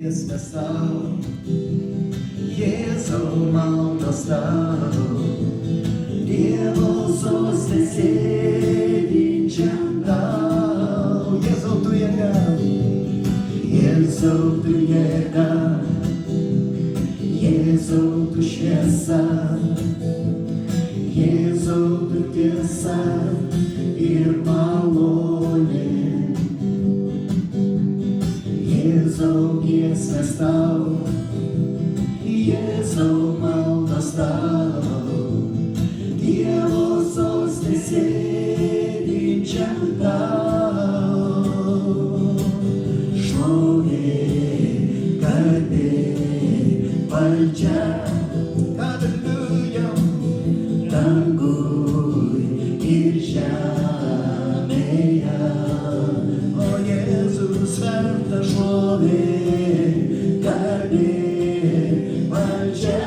Jėzus tau, Jėzau maldos tau, Dievo soste sėdinčiam tau. Jėzau tu jėga, Jėzau tu jėga, Jėzau tu šviesa, Jėzau tu tiesa ir malonė. Jėzau giesmės tau, Jėzau maldos tau, Dievo soste sėdinčiam tau. Šlovė, garbė, valdžia, Hallelujah, danguj ir žemėje. O Jėzus vertas šlovė, garbė, valdžia,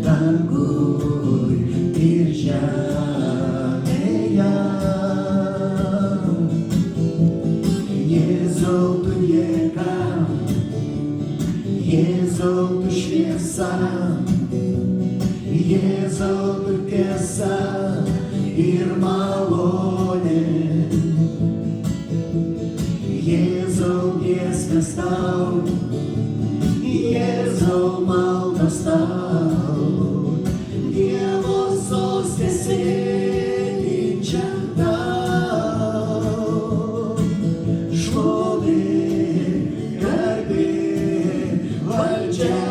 danguj ir žemėje. Jėzau tu jėga, Jėzau tu šviesa, Jėzau tu tiesa ir malonė. Jėzau giesmės tau, Jėzau maldos tau, Dievo soste sėdinčiam tau. Šlovė, garbė, valdžia,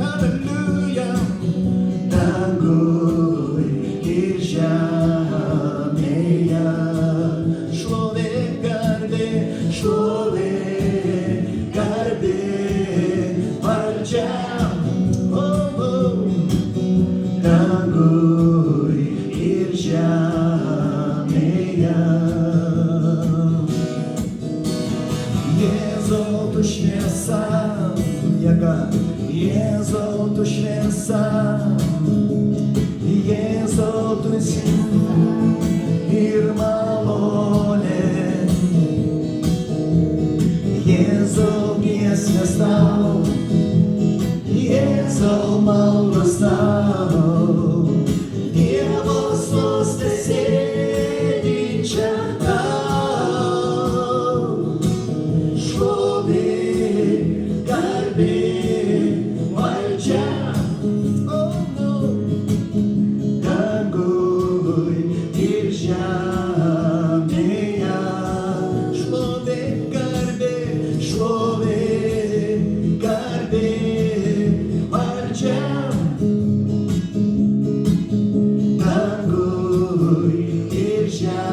Hallelujah, danguj ir žemėje. Šlovė, garbė, valdžia, danguj ir žemėje. Jėzau tu šviesa, jėga, Jėzau tu šviesa, Jėzau tu esi ir malonė. Jėzau giesmės tau, Jėzau maldos tau, Dievo soste sėdinčiam tau. Šlovė, garbė, valdžia, danguj ir žemėje. Šlovė, garbė, valdžia, danguj ir žemėje.